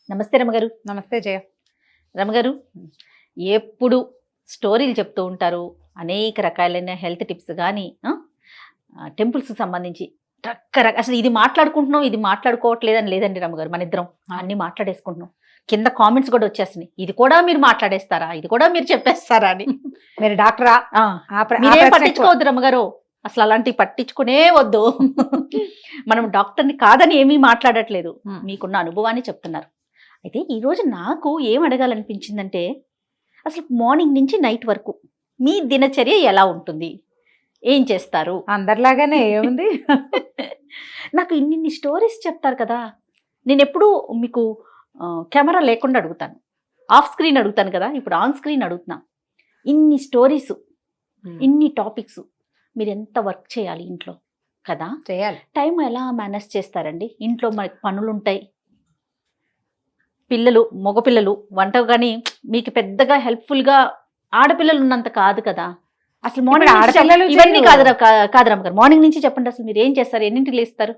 నమస్తే రమగారు. నమస్తే జయ. రమగారు, ఎప్పుడు స్టోరీలు చెప్తూ ఉంటారు. అనేక రకాలైన హెల్త్ టిప్స్ కానీ టెంపుల్స్కి సంబంధించి అసలు ఇది మాట్లాడుకుంటున్నాం, ఇది మాట్లాడుకోవట్లేదని లేదండి రమగారు. మన ఇద్దరం అన్ని మాట్లాడేసుకుంటున్నాం. కింద కామెంట్స్ కూడా వచ్చేస్తున్నాయి, ఇది కూడా మీరు మాట్లాడేస్తారా, ఇది కూడా మీరు చెప్పేస్తారా అని. మీరు డాక్టరా? మీరేం పట్టించుకోవద్దు రమగారు, అసలు అలాంటివి పట్టించుకునే వద్దు. మనం డాక్టర్ని కాదని ఏమీ మాట్లాడట్లేదు, మీకున్న అనుభవాన్ని చెప్తున్నారు. అయితే ఈరోజు నాకు ఏం అడగాలనిపించిందంటే, అసలు మార్నింగ్ నుంచి నైట్ వరకు మీ దినచర్య ఎలా ఉంటుంది, ఏం చేస్తారు? అందరిలాగానే ఏముంది. నాకు ఇన్ని స్టోరీస్ చెప్తారు కదా, నేను ఎప్పుడూ మీకు కెమెరా లేకుండా అడుగుతాను, ఆఫ్ స్క్రీన్ అడుగుతాను కదా, ఇప్పుడు ఆన్ స్క్రీన్ అడుగుతున్నా. ఇన్ని స్టోరీస్, ఇన్ని టాపిక్స్, మీరు ఎంత వర్క్ చేయాలి ఇంట్లో కదా, చేయాలి. టైం ఎలా మేనేజ్ చేస్తారండి? ఇంట్లో మనకి పనులు ఉంటాయి, పిల్లలు, మగపిల్లలు, వంట కానీ మీకు పెద్దగా హెల్ప్ఫుల్గా ఆడపిల్లలు ఉన్నంత కాదు కదా. అసలు మార్నింగ్ ఆడపిల్లలు ఇవన్నీ కాదు రమ్మగారు, మార్నింగ్ నుంచి చెప్పండి, అసలు మీరు ఏం చేస్తారు, ఎన్నింటికి లేస్తారు?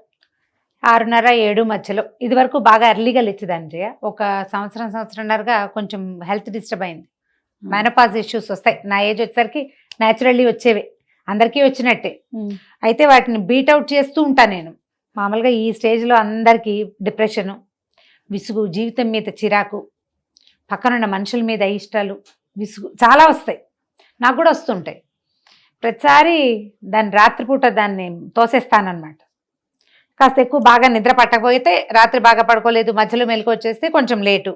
6:30, 7 మధ్యలో. ఇది వరకు బాగా ఎర్లీగా లేచేదాన్ని జయ. ఒక సంవత్సరంన్నరగా కొంచెం హెల్త్ డిస్టర్బ్ అయింది. మెనోపాజ్ ఇష్యూస్ వస్తాయి నా ఏజ్ వచ్చేసరికి, న్యాచురల్లీ వచ్చేవి, అందరికీ వచ్చినట్టే. అయితే వాటిని బీట్అవుట్ చేస్తూ ఉంటాను నేను. మామూలుగా ఈ స్టేజ్లో అందరికీ డిప్రెషను, విసుగు, జీవితం మీద చిరాకు, పక్కనున్న మనుషుల మీద ఇష్టాలు, విసుగు చాలా వస్తాయి. నాకు కూడా వస్తుంటాయి. ప్రతిసారి దాన్ని రాత్రిపూట దాన్ని తోసేస్తానన్నమాట. కాస్త ఎక్కువ బాగా నిద్ర పట్టకపోతే, రాత్రి బాగా పడుకోలేదు, మధ్యలో మెలకు వచ్చేస్తే కొంచెం లేటు,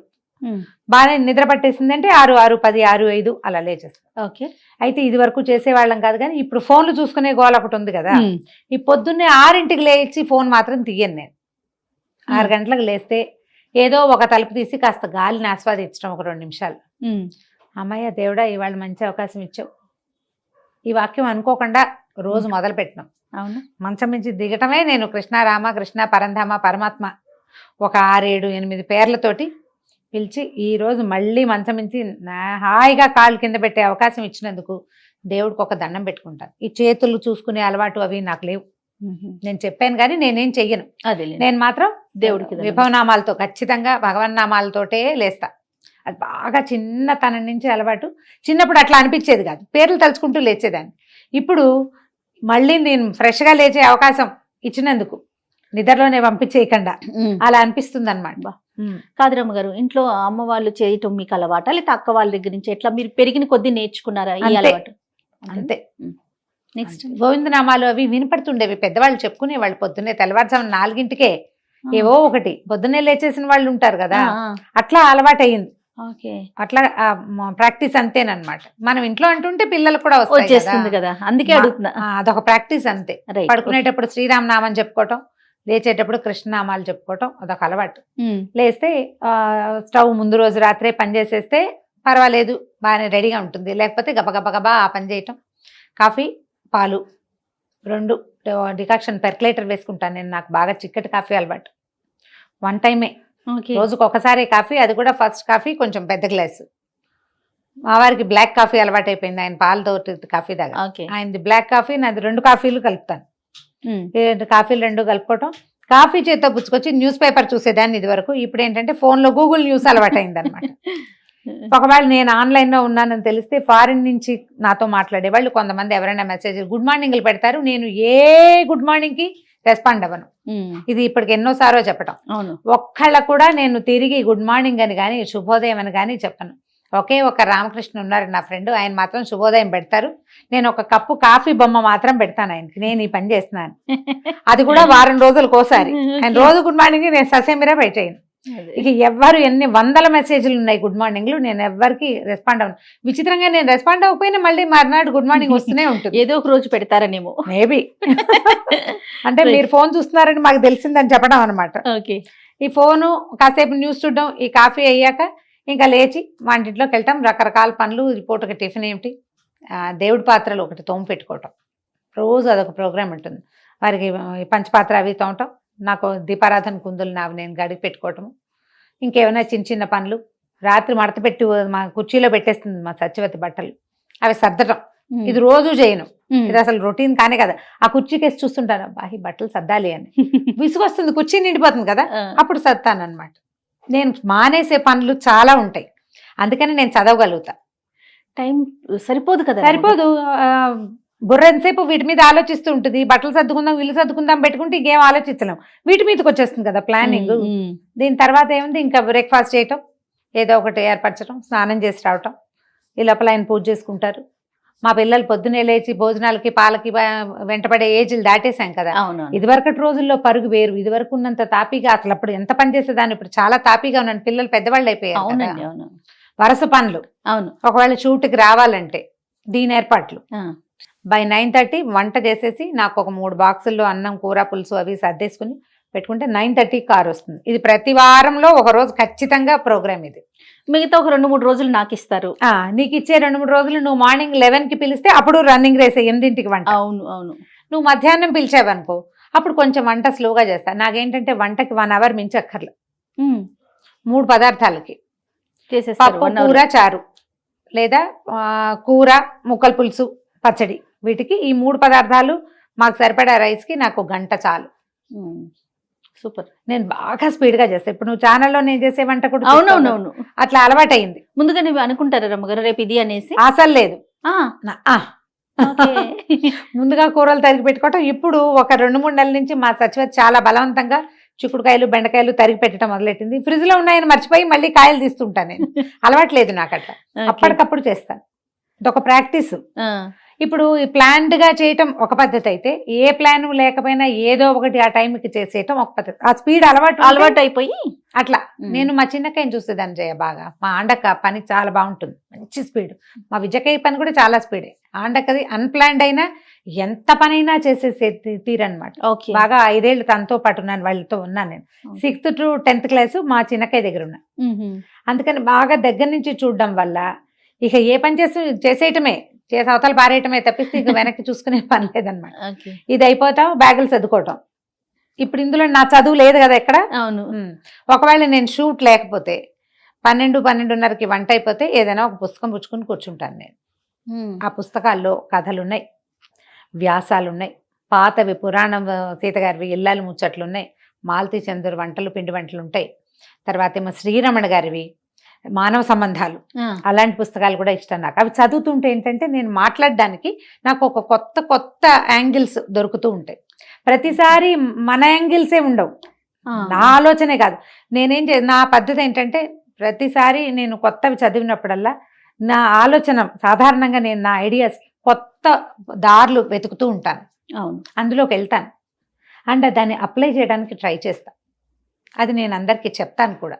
బాగా నిద్ర పట్టేసిందంటే 6, 6:10, 6:05 అలా లేచేస్తాం. ఓకే. అయితే ఇది వరకు చేసేవాళ్ళం కాదు, కానీ ఇప్పుడు ఫోన్లు చూసుకునే గోల ఒకటి ఉంది కదా. ఈ పొద్దున్నే 6ంటికి లేచి ఫోన్ మాత్రం తీయను నేను. 6 గంటలకు లేస్తే ఏదో ఒక తలుపు తీసి కాస్త గాలిని ఆస్వాదించడం ఒక 2 నిమిషాలు. అమ్మయ్య దేవుడా, ఇవాళ మంచి అవకాశం ఇచ్చావు. ఈ వాక్యం అనుకోకుండా రోజు మొదలు పెట్టినాం. అవును, మంచం నుంచి దిగటమే నేను కృష్ణ, రామ, కృష్ణ, పరంధామ, పరమాత్మ ఒక 6, 7, 8 పేర్లతోటి పిలిచి, ఈరోజు మళ్ళీ మంచం నుంచి హాయిగా కాళ్ళు కింద పెట్టే అవకాశం ఇచ్చినందుకు దేవుడికి ఒక దండం పెట్టుకుంటాను. ఈ చేతులు చూసుకునే అలవాటు అవి నాకు లేవు. నేను చెప్పాను కానీ నేనేం చెయ్యను. అదే, నేను మాత్రం దేవుడికి విభవనామాలతో, ఖచ్చితంగా భగవన్నామాలతోటే లేస్తా. అది బాగా చిన్నతనం నుంచి అలవాటు. చిన్నప్పుడు అట్లా అనిపించేది కాదు, పేర్లు తలుచుకుంటూ లేచేదాన్ని. ఇప్పుడు మళ్ళీ నేను ఫ్రెష్గా లేచే అవకాశం ఇచ్చినందుకు, నిద్రలోనే పంపించేయకుండా అలా అనిపిస్తుంది అనమాట. కాదు రమ్మగారు, ఇంట్లో అమ్మ వాళ్ళు చేయటం మీకు అలవాటా, లేకపోతే అక్క వాళ్ళ దగ్గర నుంచి ఎట్లా మీరు పెరిగిన కొద్దీ నేర్చుకున్నారా ఈ అలవాటు? అంతే. నెక్స్ట్ గోవిందనామాలు అవి వినపడుతుండేవి, పెద్దవాళ్ళు చెప్పుకునేవాళ్ళు. పొద్దున్నే తెల్లవారుజామున 4ంటికే ఏవో ఒకటి, పొద్దున్నే లేచేసిన వాళ్ళు ఉంటారు కదా, అట్లా అలవాటు అయ్యింది. అట్లా ప్రాక్టీస్ అంతేనమాట. మనం ఇంట్లో అంటుంటే పిల్లలు కూడా వచ్చేస్తుంది కదా, అందుకే అడుగుతున్నా. అదొక ప్రాక్టీస్ అంతే. పడుకునేటప్పుడు శ్రీరామనామం చెప్పుకోవటం, లేచేటప్పుడు కృష్ణనామాలు చెప్పుకోవటం అదొక అలవాటు. లేస్తే స్టవ్ ముందు రోజు రాత్రే పని చేసేస్తే పర్వాలేదు, బాగానే రెడీగా ఉంటుంది. లేకపోతే గబగబా ఆ పని చేయటం. కాఫీ, పాలు 2 డికాక్షన్ పెర్కులేటర్ వేసుకుంటాను నేను. నాకు బాగా చిక్కటి కాఫీ అలవాటు. 1 టైమే, రోజుకు ఒకసారి కాఫీ, అది కూడా ఫస్ట్ కాఫీ కొంచెం పెద్ద గ్లాసు. మా వారికి బ్లాక్ కాఫీ అలవాటు అయిపోయింది, ఆయన పాలతో కాఫీ దాకా. ఆయనది బ్లాక్ కాఫీ, నాది 2 కాఫీలు కలుపుతాను. 2 కాఫీలు 2 కలుపుకోవటం. కాఫీ చేత్తో పుచ్చుకొచ్చి న్యూస్ పేపర్ చూసేదాన్ని ఇది వరకు. ఇప్పుడు ఏంటంటే ఫోన్లో గూగుల్ న్యూస్ అలవాటు అయింది అనమాట. ఒకవేళ నేను ఆన్లైన్లో ఉన్నానని తెలిస్తే ఫారిన్ నుంచి నాతో మాట్లాడేవాళ్ళు కొంతమంది ఎవరైనా మెసేజ్ గుడ్ మార్నింగ్లు పెడతారు. నేను ఏ గుడ్ మార్నింగ్కి రెస్పాండ్ అవ్వను. ఇది ఇప్పటికి ఎన్నోసారో చెప్పటం. ఒక్కళ్ళ కూడా నేను తిరిగి గుడ్ మార్నింగ్ అని కానీ శుభోదయం అని కానీ చెప్పను. ఒకే ఒక రామకృష్ణ ఉన్నారు నా ఫ్రెండ్, ఆయన మాత్రం శుభోదయం పెడతారు. నేను ఒక కప్పు కాఫీ బొమ్మ మాత్రం పెడతాను ఆయనకి, నేను ఈ పని చేస్తున్నాను. అది కూడా వారం రోజులకు ఒకసారి. ఆయన రోజు గుడ్ మార్నింగ్ నేను ససేమిరా పెట్టేయను. ఇక ఎవ్వరు ఎన్ని వందల మెసేజ్లు ఉన్నాయి గుడ్ మార్నింగ్లు, నేను ఎవ్వరికి రెస్పాండ్ అవ్వను. విచిత్రంగా నేను రెస్పాండ్ అవ్వకపోయినా మళ్ళీ మర్నాడు గుడ్ మార్నింగ్ వస్తూనే ఉంటుంది. ఏదో ఒక రోజు పెడతారనేమో, మేబీ. అంటే మీరు ఫోన్ చూస్తున్నారని మాకు తెలిసిందని చెప్పడం అనమాట. ఈ ఫోను, కాసేపు న్యూస్ చూడడం, ఈ కాఫీ అయ్యాక ఇంకా లేచి వంటింట్లోకి వెళ్తాం. రకరకాల పనులు, పూటకి టిఫిన్ ఏమిటి, దేవుడి పాత్రలు ఒకటి తోము పెట్టుకోవటం. రోజు అదొక ప్రోగ్రామ్ ఉంటుంది. వారికి పంచపాత్ర అవి తోమటం, నాకు దీపారాధన కుందులు నావి నేను గడికి పెట్టుకోవటము. ఇంకేమైనా చిన్న చిన్న పనులు, రాత్రి మడత పెట్టి మా కుర్చీలో పెట్టేస్తుంది మా సత్యవతి బట్టలు, అవి సర్దటం. ఇది రోజు చేయను, ఇది అసలు రొటీన్ కానే కదా. ఆ కుర్చీకేసి చూస్తుంటాను, అబ్బా ఈ బట్టలు సర్దాలి అని. విసుగొస్తుంది, కుర్చీ నిండిపోతుంది కదా, అప్పుడు సర్తాను అనమాట. నేను మానేసే పనులు చాలా ఉంటాయి, అందుకని నేను చదవగలుగుతా. టైం సరిపోదు కదా. సరిపోదు, బుర్ర ఎంతసేపు వీటి మీద ఆలోచిస్తూ ఉంటుంది. బట్టలు సర్దుకుందాం, ఇల్లు సర్దుకుందాం పెట్టుకుంటే ఇంకేం ఆలోచించలేం, వీటి మీదకి వచ్చేస్తుంది కదా ప్లానింగ్. దీని తర్వాత ఏముంది, ఇంకా బ్రేక్ఫాస్ట్ చేయటం, ఏదో ఒకటి ఏర్పరచడం, స్నానం చేసి రావటం, ఈ లోపల ఆయన పూజ చేసుకుంటారు. మా పిల్లలు పొద్దునే లేచి భోజనాలకి పాలకి వెంటపడే ఏజ్లు దాటేశాం కదా. ఇదివరకటి రోజుల్లో పరుగు వేరు, ఇదివరకు ఉన్నంత తాపీగా అసలు అప్పుడు ఎంత పని చేసేదాన్ని, ఇప్పుడు చాలా తాపీగా ఉన్నాను. పిల్లలు పెద్దవాళ్ళు అయిపోయారు, వరుస పనులు. అవును, ఒకవేళ షూట్కి రావాలంటే దీని ఏర్పాట్లు. బై 9:30 వంట చేసేసి నాకు ఒక 3 బాక్సుల్లో అన్నం, కూర, పులుసు అవి సర్దేసుకుని పెట్టుకుంటే 9:30 కార్ వస్తుంది. ఇది ప్రతి వారంలో ఒక రోజు ఖచ్చితంగా ప్రోగ్రామ్. ఇది మిగతా ఒక 2-3 రోజులు నాకు ఇస్తారు. నీకు ఇచ్చే 2-3 రోజులు నువ్వు మార్నింగ్ 11కి పిలిస్తే అప్పుడు రన్నింగ్ రేసే 8ంటికి వంట. అవును అవును. నువ్వు మధ్యాహ్నం పిలిచావనుకో అప్పుడు కొంచెం వంట స్లోగా చేస్తా. నాకేంటంటే వంటకి 1 అవర్ మించక్కర్లే. 3 పదార్థాలకి పప్పు, కూర, చారు, లేదా కూర, ముక్కల పులుసు, పచ్చడి, వీటికి ఈ 3 పదార్థాలు మాకు సరిపడా రైస్కి నాకు 1 గంట చాలు. సూపర్. నేను బాగా స్పీడ్గా చేస్తాను. ఇప్పుడు నువ్వు ఛానల్లో నేను చేసే వంట కూడా అవునవునవును అట్లా అలవాటైంది. ముందుగా నువ్వు అనుకుంటారా రమ్మగారు రేపు ఇది అనేసి? అసలు లేదు, ముందుగా కూరలు తరిగి పెట్టుకోవటం. ఇప్పుడు ఒక 2-3 నెలల నుంచి మా సచివతి చాలా బలవంతంగా చిక్కుడుకాయలు, బెండకాయలు తరిగి పెట్టడం మొదలెట్టింది. ఫ్రిడ్జ్ లో ఉన్నాయని మర్చిపోయి మళ్ళీ కాయలు తీస్తుంటాను నేను. అలవాట్లేదు నాకు అట్లా, అప్పటికప్పుడు చేస్తాను. ఇదొక ప్రాక్టీస్. ఇప్పుడు ఈ ప్లాన్డ్ గా చేయటం ఒక పద్ధతి అయితే, ఏ ప్లాన్ లేకపోయినా ఏదో ఒకటి ఆ టైంకి చేసేయటం ఒక పద్ధతి. ఆ స్పీడ్ అలవాటు అయిపోయి అట్లా. నేను మా చిన్నకాయని చూసేదాన్ని జయ బాగా. మా ఆండక్క పని చాలా బాగుంటుంది, మంచి స్పీడ్. మా విజయకాయ పని కూడా చాలా స్పీడే. ఆండక్కది అన్ప్లాన్డ్ అయినా ఎంత పనైనా చేసేసే తీరనమాట. బాగా 5 ఏళ్ళు తనతో పాటు ఉన్నాను, వాళ్ళతో ఉన్నాను నేను. 6th to 10th క్లాస్ మా చిన్నకాయ దగ్గర ఉన్నా. అందుకని బాగా దగ్గర నుంచి చూడడం వల్ల ఇక ఏ పని చేసేయటమే, చేసి అవతల పారేయటమే తప్పిస్తే ఇక వెనక్కి చూసుకునే పని లేదనమాట. ఇది అయిపోతాం, బ్యాగులు చదువుకోవటం. ఇప్పుడు ఇందులో నా చదువు లేదు కదా ఎక్కడ. అవును. ఒకవేళ నేను షూట్ లేకపోతే 12-12:30కి వంట అయిపోతే ఏదైనా ఒక పుస్తకం పుచ్చుకుని కూర్చుంటాను నేను. ఆ పుస్తకాల్లో కథలు ఉన్నాయి, వ్యాసాలు ఉన్నాయి, పాతవి పురాణం, సీతగారివి ఇల్లాలు ముచ్చట్లు ఉన్నాయి, మాలతీ చంద్ర వంటలు, పిండి వంటలు ఉంటాయి. తర్వాత ఏమో శ్రీరమణ గారివి మానవ సంబంధాలు, అలాంటి పుస్తకాలు కూడా ఇష్టం నాకు. అవి చదువుతుంటే ఏంటంటే నేను మాట్లాడడానికి నాకు ఒక కొత్త యాంగిల్స్ దొరుకుతూ ఉంటాయి. ప్రతిసారి మన యాంగిల్సే ఉండవు, నా ఆలోచనే కాదు. నా పద్ధతి ఏంటంటే ప్రతిసారి నేను కొత్తవి చదివినప్పుడల్లా నా ఆలోచన సాధారణంగా నేను నా ఐడియాస్ కొత్త దారులు వెతుకుతూ ఉంటాను. అవును, అందులోకి వెళ్తాను అండ్ దాన్ని అప్లై చేయడానికి ట్రై చేస్తాను. అది నేను అందరికీ చెప్తాను కూడా.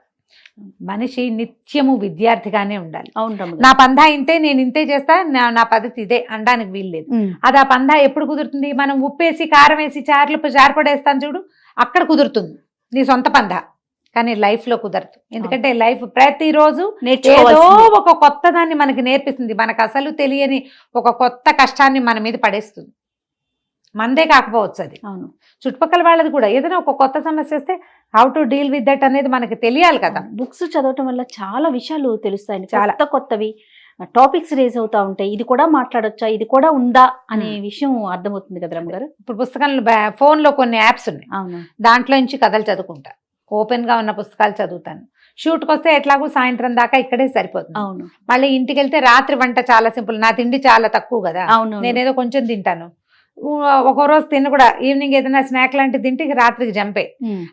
మనిషి నిత్యము విద్యార్థిగానే ఉండాలి. నా పందా ఇంతే, నేను ఇంతే చేస్తా, నా పద్ధతి ఇదే అనడానికి వీల్లేదు. అది ఆ పందా ఎప్పుడు కుదురుతుంది? మనం ఉప్పేసి కారం వేసి చారపడేస్తాను చూడు, అక్కడ కుదురుతుంది నీ సొంత పందా. కానీ లైఫ్ లో కుదరదు. ఎందుకంటే లైఫ్ ప్రతిరోజు ఏదో ఒక కొత్త దాన్ని మనకి నేర్పిస్తుంది. మనకు అసలు తెలియని ఒక కొత్త కష్టాన్ని మన మీద పడేస్తుంది. మందే కాకపోవచ్చు అది. అవును, చుట్టుపక్కల వాళ్ళది కూడా ఏదైనా ఒక కొత్త సమస్య వస్తే how to deal with that అనేది మనకి తెలియాలి కదా. బుక్స్ చదవటం వల్ల చాలా విషయాలు తెలుస్తాయి, చాలా కొత్తవి టాపిక్స్ రేజ్ అవుతా ఉంటాయి. ఇది కూడా మాట్లాడొచ్చా, ఇది కూడా ఉందా అనే విషయం అర్థమవుతుంది కదా రమ్మ గారు. ఇప్పుడు పుస్తకాలు ఫోన్ లో కొన్ని యాప్స్ ఉన్నాయి, అవును, దాంట్లో నుంచి కథలు చదువుకుంటా. ఓపెన్ గా ఉన్న పుస్తకాలు చదువుతాను. షూట్కి వస్తే ఎట్లాగూ సాయంత్రం దాకా ఇక్కడే సరిపోతుంది. అవును, మళ్ళీ ఇంటికి వెళ్తే రాత్రి వంట చాలా సింపుల్. నా తిండి చాలా తక్కువ కదా. అవును, నేనేదో కొంచెం తింటాను. ఒక రోజు తిని కూడా ఈవినింగ్ ఏదైనా స్నాక్ లాంటివి తింటే రాత్రికి జంపే.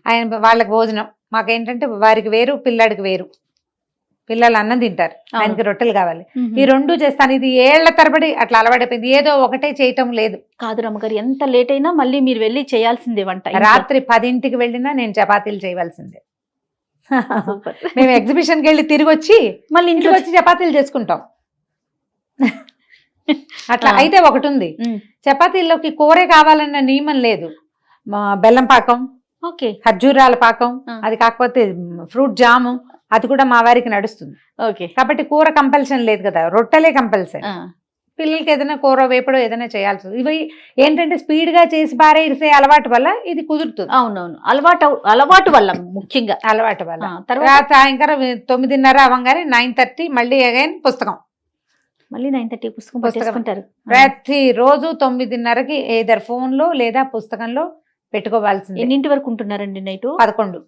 ఆయన వాళ్ళకి భోజనం, మాకేంటంటే వారికి వేరు, పిల్లాడికి వేరు. పిల్లలు అన్నం తింటారు, ఆయనకి రొట్టెలు కావాలి. ఈ 2 చేస్తాను. ఇది ఏళ్ల తరబడి అట్లా అలవాటైపోయింది. ఏదో ఒకటే చేయటం లేదు. కాదు రమ్మగారు, ఎంత లేట్ అయినా మళ్ళీ మీరు వెళ్ళి చేయాల్సిందే వంట. రాత్రి 10ంటికి వెళ్ళినా నేను చపాతీలు చేయవలసిందే. మేము ఎగ్జిబిషన్కి వెళ్ళి తిరిగి వచ్చి మళ్ళీ ఇంటికి వచ్చి చపాతీలు చేసుకుంటాం. అట్లా అయితే ఒకటి ఉంది, చపాతీల్లోకి కూరే కావాలన్న నియమం లేదు. బెల్లం పాకం, ఓకే, ఖర్జూరాల పాకం, అది కాకపోతే ఫ్రూట్ జాము, అది కూడా మా వారికి నడుస్తుంది. ఓకే, కాబట్టి కూర కంపల్షన్ లేదు కదా, రొట్టెలే కంపల్సరీ. పిల్లలకి ఏదైనా కూర వేపడో ఏదైనా చేయాల్సి. ఇవి ఏంటంటే స్పీడ్ గా చేసి పారేసే అలవాటు వల్ల ఇది కుదురుతుంది. అవునవును, అలవాటు వల్ల, ముఖ్యంగా అలవాటు వల్ల. తర్వాత సాయంకాలం 9:30 అవ్వగానే 9:30 మళ్ళీ అగైన్ పుస్తకం. మళ్ళీ 9:30 పుస్తకం పట్టేసుకుంటారు. ప్రతిరోజు 9:30కి ఏదర్ ఫోన్ లో లేదా పుస్తకంలో పెట్టుకోవాల్సింది. ఎన్నింటి వరకు ఉంటున్నారండి నైట్? 11.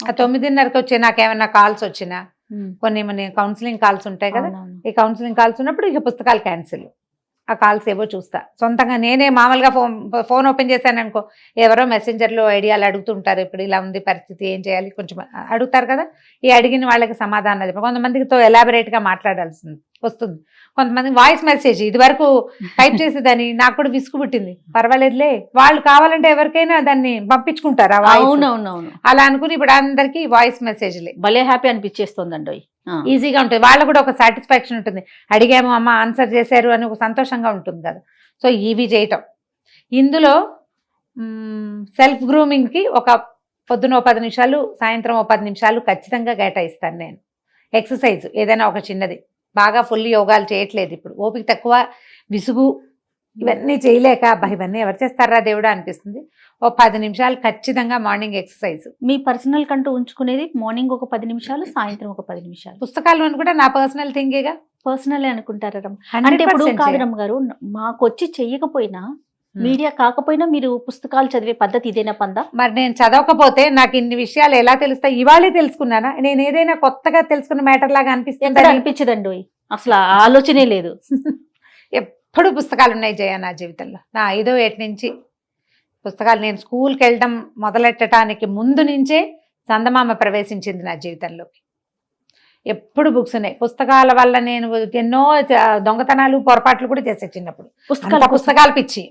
ఆ 9:30కి వచ్చి నాకేమైనా కాల్స్ వచ్చినా, కొన్ని మన కౌన్సిలింగ్ కాల్స్ ఉంటాయి కదా, ఈ కౌన్సిలింగ్ కాల్స్ ఉన్నప్పుడు ఇక పుస్తకాలు క్యాన్సిల్. ఆ కాల్స్ ఏవో చూస్తా సొంతంగా. నేనే మామూలుగా ఫోన్ ఓపెన్ చేశాను అనుకో, ఎవరో మెసెంజర్లో ఐడియాలు అడుగుతుంటారు, ఇప్పుడు ఇలా ఉంది పరిస్థితి ఏం చేయాలి కొంచెం అడుగుతారు కదా, ఈ అడిగిన వాళ్ళకి సమాధానం చెప్పి కొంతమందితో ఎలాబరేట్గా మాట్లాడాల్సి వస్తుంది. కొంతమంది వాయిస్ మెసేజ్ ఇది వరకు టైప్ చేసేదాన్ని, నాకు కూడా విసుగు పుట్టింది. పర్వాలేదులే, వాళ్ళు కావాలంటే ఎవరికైనా దాన్ని పంపించుకుంటారు ఆ వాయిస్. అవునవునవును, అలా అనుకుని ఇప్పుడు అందరికీ వాయిస్ మెసేజ్లే భలే హ్యాపీ అనిపించేస్తుందండి. ఈజీగా ఉంటుంది, వాళ్ళకు కూడా ఒక సాటిస్ఫాక్షన్ ఉంటుంది, అడిగాము అమ్మ ఆన్సర్ చేశారు అని ఒక సంతోషంగా ఉంటుంది కదా. సో ఇవి చేయటం. ఇందులో సెల్ఫ్ గ్రూమింగ్కి ఒక పొద్దున 10 నిమిషాలు, సాయంత్రం 10 నిమిషాలు ఖచ్చితంగా కేటాయిస్తాను నేను. ఎక్సర్సైజ్ ఏదైనా ఒక చిన్నది, బాగా ఫుల్ యోగాలు చేయట్లేదు ఇప్పుడు, ఓపిక తక్కువ, విసుగు, ఇవన్నీ చేయలేక ఇవన్నీ ఎవరు చేస్తారా దేవుడా అనిపిస్తుంది. 10 నిమిషాలు ఖచ్చితంగా మార్నింగ్ ఎక్సర్సైజ్. మీ పర్సనల్ కంటూ ఉంచుకునేది మార్నింగ్ ఒక 10 నిమిషాలు, సాయంత్రం ఒక 10 నిమిషాలు. పుస్తకాలు అని కూడా నా పర్సనల్ థింగేగా, పర్సనల్ అనుకుంటారా రమ్మ? అంటే ఇప్పుడు కాదు రమ్మ గారు, మాకు వచ్చి చెయ్యకపోయినా, మీడియా కాకపోయినా మీరు పుస్తకాలు చదివే పద్ధతి ఇదేనా పందా? మరి నేను చదవకపోతే నాకు ఇన్ని విషయాలు ఎలా తెలుస్తాయి? ఇవాళే తెలుసుకున్నానా? నేను ఏదైనా కొత్తగా తెలుసుకున్న మ్యాటర్ లాగా ఎక్కడ అనిపించదండి, అసలు ఆలోచనే లేదు. ఎప్పుడు పుస్తకాలు ఉన్నాయి జయ నా జీవితంలో. నా 5వ ఏట నుంచి పుస్తకాలు. నేను స్కూల్కి వెళ్ళడం మొదలెట్టడానికి ముందు నుంచే చందమామ ప్రవేశించింది నా జీవితంలోకి. ఎప్పుడు బుక్స్ ఉన్నాయి. పుస్తకాల వల్ల నేను ఎన్నో దొంగతనాలు, పొరపాట్లు కూడా చేసే చిన్నప్పుడు. పుస్తకాలు పిచ్చి,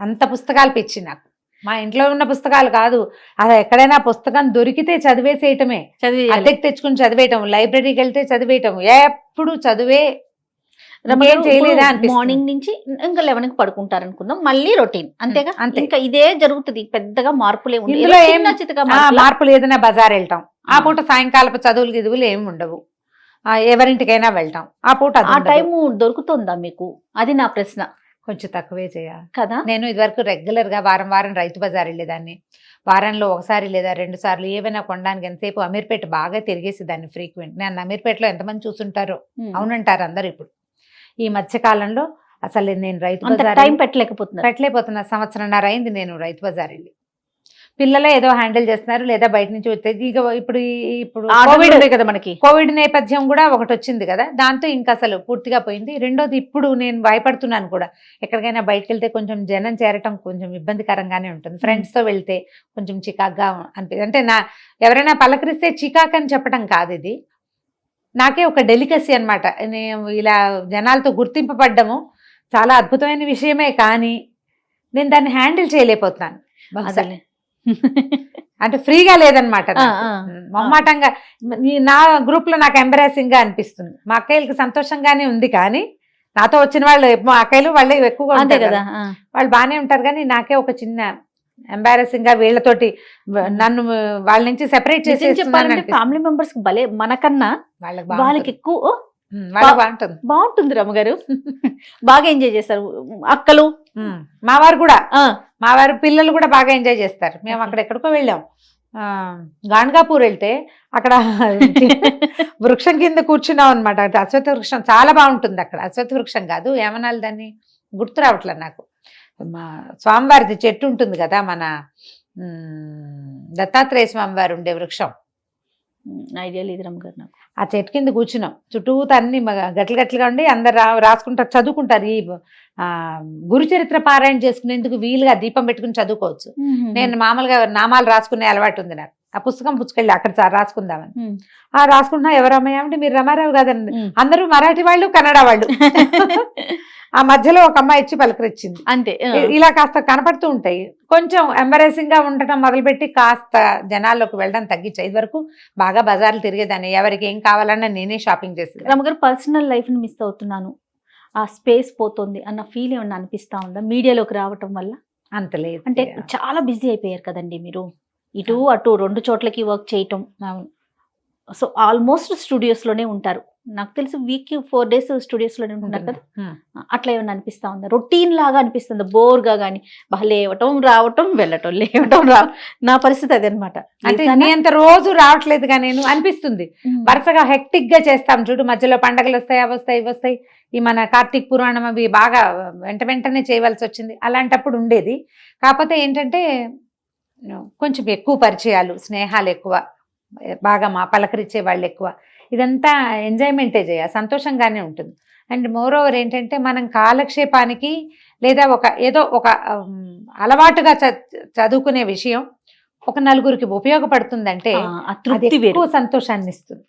అంత పుస్తకాలు పిచ్చి నాకు. మా ఇంట్లో ఉన్న పుస్తకాలు కాదు, అది ఎక్కడైనా పుస్తకం దొరికితే చదివేసేయటమే, అద్దెకి తెచ్చుకుని చదివేయటం, లైబ్రరీకి వెళ్తే చదివేయటం, ఎప్పుడు చదివే. మార్నింగ్ నుంచి ఇంకా 11కి పడుకుంటారు అనుకుందాం, మళ్ళీ రొటీన్ అంతేగా, ఇంకా ఇదే జరుగుతుంది, పెద్దగా మార్పులే మార్పులు. ఏదైనా బజార్ వెళ్తాం, ఆ పూట సాయంకాలపు చదువులు గిదువులు ఏమి ఉండవు, ఎవరింటికైనా వెళ్తాం, ఆ పూట ఆ టైం దొరుకుతుందా మీకు? అది నా ప్రశ్న. కొంచెం తక్కువే చేయాలి కదా. నేను ఇదివరకు రెగ్యులర్ గా వారం వారం రైతు బజార్ వెళ్ళేదాన్ని, వారంలో ఒకసారి లేదా 2 సార్లు ఏవైనా కొనడానికి. ఎంతసేపు అమీర్పేట బాగా తిరిగేసేదాన్ని ఫ్రీక్వెంట్. నేను అమీర్పేటలో ఎంతమంది చూసుంటారో, అవునంటారు అందరు. ఇప్పుడు ఈ మధ్యకాలంలో అసలు నేను రైతు బజార్ టైం పెట్టలేకపోతున్నా. సంవత్సరంన్నర అయింది నేను రైతు బజార్ వెళ్ళి. పిల్లలే ఏదో హ్యాండిల్ చేస్తున్నారు, లేదా బయట నుంచి వచ్చేది. ఇక ఇప్పుడు కదా మనకి కోవిడ్ నేపథ్యం కూడా ఒకటి వచ్చింది కదా, దాంతో ఇంకా అసలు పూర్తిగా పోయింది. రెండోది, ఇప్పుడు నేను భయపడుతున్నాను కూడా, ఎక్కడికైనా బయటకు వెళ్తే కొంచెం జనం చేరటం కొంచెం ఇబ్బందికరంగానే ఉంటుంది. ఫ్రెండ్స్తో వెళ్తే కొంచెం చికాక్గా అనిపిస్తుంది. అంటే ఎవరైనా పలకరిస్తే చికాక్ అని చెప్పడం కాదు, ఇది నాకే ఒక డెలికసీ అనమాట. నేను ఇలా జనాలతో గుర్తింపబడ్డము చాలా అద్భుతమైన విషయమే, కానీ నేను దాన్ని హ్యాండిల్ చేయలేకపోతున్నాను. అంటే ఫ్రీగా లేదనమాట, మొహమాటంగా. నా గ్రూప్ లో నాకు ఎంబరాసింగ్ గా అనిపిస్తుంది. మా అక్కయ్యలకి సంతోషంగానే ఉంది, కానీ నాతో వచ్చిన వాళ్ళు మా అక్కయ్యలు వాళ్ళే ఎక్కువగా ఉంటారు కదా, వాళ్ళు బాగానే ఉంటారు, కానీ నాకే ఒక చిన్న ఎంబారసింగ్ గా వీళ్ళతోటి నన్ను వాళ్ళ నుంచి సెపరేట్ చేసి. ఫ్యామిలీ మెంబర్స్ భలే మనకన్నా వాళ్ళకి ఎక్కువ బాగుంటుంది రమ్మగారు. బాగా ఎంజాయ్ చేస్తారు అక్కలు, మా వారు పిల్లలు కూడా బాగా ఎంజాయ్ చేస్తారు. మేము అక్కడ ఎక్కడికో వెళ్ళాం, గాన్గాపూర్ వెళ్తే అక్కడ వృక్షం కింద కూర్చున్నాం అనమాట. అశ్వత్థ వృక్షం చాలా బాగుంటుంది అక్కడ. అశ్వత్థ వృక్షం కాదు, ఏమనాలి దాన్ని, గుర్తు రావట్లేదు నాకు. మా స్వామివారిది చెట్టు ఉంటుంది కదా, మన దత్తాత్రేయ స్వామివారు ఉండే వృక్షం, ఐడియా లేదు రమ్మగారు నాకు. ఆ చెట్టు కింద కూర్చున్నాం, చుట్టూతా అన్ని గట్లు గట్లుగా ఉండి అందరు రాసుకుంటారు, చదువుకుంటారు. ఈ గురుచరిత్ర పారాయణ చేసుకునేందుకు వీలుగా దీపం పెట్టుకుని చదువుకోవచ్చు. నేను మామూలుగా నామాలు రాసుకునే అలవాటు ఉంది నాకు. ఆ పుస్తకం పుచ్చుకెళ్ళి అక్కడ రాసుకుందామని రాసుకుంటున్నా. ఎవరమ్మయ్య అంటే, మీరు రమారావు కాదండి, అందరూ మరాఠీ వాళ్ళు, కన్నడ వాళ్ళు. ఆ మధ్యలో ఒక అమ్మాయి ఇచ్చి పలకరించింది అంతే. ఇలా కాస్త కనపడుతూ ఉంటాయి. కొంచెం ఎంబరేసింగ్ గా ఉండటం మొదలుపెట్టి కాస్త జనాల్లోకి వెళ్ళడం తగ్గించాయి. ఇది వరకు బాగా బజార్లు తిరిగేదాన్ని, ఎవరికి ఏం కావాలన్నా నేనే షాపింగ్ చేసేది. రమ్మగారు, పర్సనల్ లైఫ్ ని మిస్ అవుతున్నాను, ఆ స్పేస్ పోతుంది అన్న ఫీల్ ఏమన్నా అనిపిస్తా ఉందా మీడియాలోకి రావటం వల్ల? అంత లేదు, అంటే చాలా బిజీ అయిపోయారు కదండి మీరు, ఇటు అటు 2 చోట్లకి వర్క్ చేయటం. సో ఆల్మోస్ట్ స్టూడియోస్ లోనే ఉంటారు, నాకు తెలిసి వీక్ 4 days స్టూడియోస్ లోనే ఉంటున్నారు కదా. అట్లా ఏమన్నా అనిపిస్తా ఉందా, రొటీన్ లాగా అనిపిస్తుంది, బోర్గా కానీ? లేవటం రావటం వెళ్ళటం, లేవటం నా పరిస్థితి అదే అనమాట. అంటే అంత రోజు రావట్లేదుగా, నేను అనిపిస్తుంది వరుసగా హెక్టిక్ గా చేస్తాం చూడు, మధ్యలో పండగలు వస్తాయి, అవి వస్తాయి, ఇవి వస్తాయి. ఈ మన కార్తీక పురాణం అవి బాగా వెంటనే చేయవలసి వచ్చింది. అలాంటప్పుడు ఉండేది. కాకపోతే ఏంటంటే కొంచెం ఎక్కువ పరిచయాలు, స్నేహాలు ఎక్కువ, బాగా పలకరించే వాళ్ళు ఎక్కువ, ఇదంతా ఎంజాయ్మెంటే చేయాలి, సంతోషంగానే ఉంటుంది. అండ్ మోర్ ఓవర్ ఏంటంటే మనం కాలక్షేపానికి లేదా ఏదో ఒక అలవాటుగా చదువుకునే విషయం ఒక నలుగురికి ఉపయోగపడుతుందంటే అది ఎక్కువ సంతోషాన్ని ఇస్తుంది.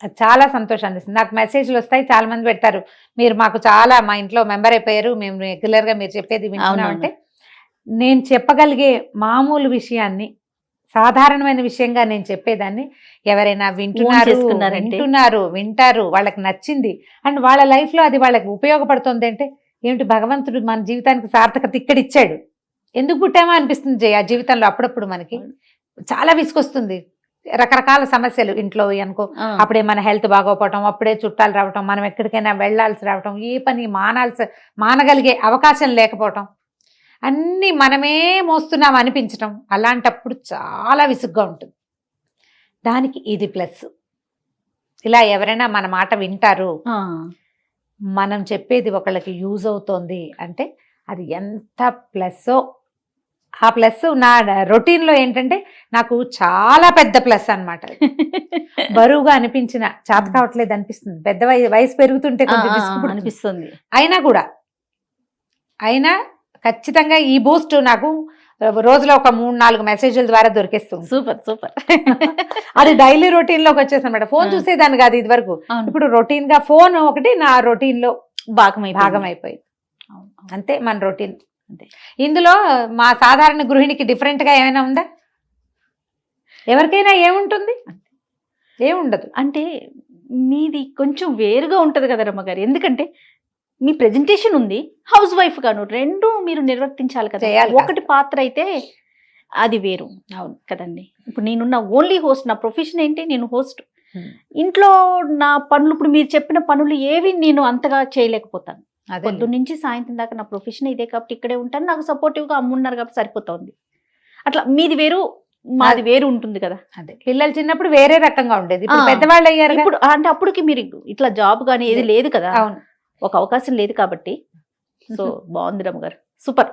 అది చాలా సంతోషాన్ని ఇస్తుంది. నాకు మెసేజ్లు వస్తాయి, చాలా మంది పెడతారు, మీరు మాకు చాలా మా ఇంట్లో మెంబర్ అయిపోయారు, మేము రెగ్యులర్గా మీరు చెప్పేది వింటున్నామంటే, నేను చెప్పగలిగే మామూలు విషయాన్ని సాధారణమైన విషయంగా నేను చెప్పేదాన్ని ఎవరైనా వింటారు, వాళ్ళకి నచ్చింది అండ్ వాళ్ళ లైఫ్లో అది వాళ్ళకి ఉపయోగపడుతుంది అంటే ఏమిటి, భగవంతుడు మన జీవితానికి సార్థకత ఇక్కడ ఇచ్చాడు, ఎందుకు పుట్టామో అనిపిస్తుంది జయ జీవితంలో. అప్పుడప్పుడు మనకి చాలా విసుకొస్తుంది, రకరకాల సమస్యలు ఇంట్లో అనుకో, అప్పుడే మన హెల్త్ బాగోపోవటం, అప్పుడే చుట్టాలు రావటం, మనం ఎక్కడికైనా వెళ్ళాల్సి రావటం, ఏ పని మానగలిగే అవకాశం లేకపోవటం, అన్నీ మనమే మోస్తున్నాం అనిపించటం, అలాంటప్పుడు చాలా విసుగ్గా ఉంటుంది. దానికి ఇది ప్లస్. ఇలా ఎవరైనా మన మాట వింటారు, మనం చెప్పేది ఒకళ్ళకి యూజ్ అవుతోంది అంటే అది ఎంత ప్లస్సో. ఆ ప్లస్ నా రొటీన్లో ఏంటంటే నాకు చాలా పెద్ద ప్లస్ అన్నమాట. బరువుగా అనిపించిన, చేత కావట్లేదు అనిపిస్తుంది, పెద్ద వయసు పెరుగుతుంటే కొంచెం అనిపిస్తుంది, అయినా ఖచ్చితంగా ఈ బూస్ట్ నాకు రోజులో ఒక 3-4 మెసేజ్ల ద్వారా దొరికేస్తుంది. సూపర్. అది డైలీ రొటీన్ లోకి వచ్చేసి అనమాట. ఫోన్ చూసేదాన్ని కాదు ఇది వరకు, ఇప్పుడు రొటీన్ గా ఫోన్ ఒకటి నా రొటీన్ లో భాగం అయిపోయింది. అంతే మన రొటీన్. అంతే. ఇందులో మా సాధారణ గృహిణికి డిఫరెంట్ గా ఏమైనా ఉందా? ఎవరికైనా ఏముంటుంది? ఏముండదు. అంటే మీది కొంచెం వేరుగా ఉంటది కదా రమ్మగారు, ఎందుకంటే మీ ప్రెజెంటేషన్ ఉంది, హౌస్ వైఫ్ గాను రెండు మీరు నిర్వర్తించాలి కదా. ఒకటి పాత్ర అయితే అది వేరు. అవును కదండి. ఇప్పుడు నేనున్న ఓన్లీ హోస్ట్, నా ప్రొఫెషన్ ఏంటి, నేను హోస్ట్. ఇంట్లో నా పనులు, ఇప్పుడు మీరు చెప్పిన పనులు ఏవి నేను అంతగా చేయలేకపోతాను. పొద్దున్న నుంచి సాయంత్రం దాకా నా ప్రొఫెషన్ ఇదే కాబట్టి ఇక్కడే ఉంటాను, నాకు సపోర్టివ్గా అమ్మున్నారు కాబట్టి సరిపోతుంది. అట్లా మీది వేరు, మాది వేరు ఉంటుంది కదా. అదే పిల్లలు చిన్నప్పుడు వేరే రకంగా ఉండేది, పెద్దవాళ్ళు అయ్యారు ఇప్పుడు. అంటే అప్పటికి మీరు ఇట్లా జాబ్ కానీ ఏది లేదు కదా, ఒక అవకాశం లేదు కాబట్టి. సో బాగుంది రమ్మగారు, super.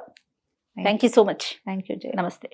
Thank you so much. Thank you. నమస్తే.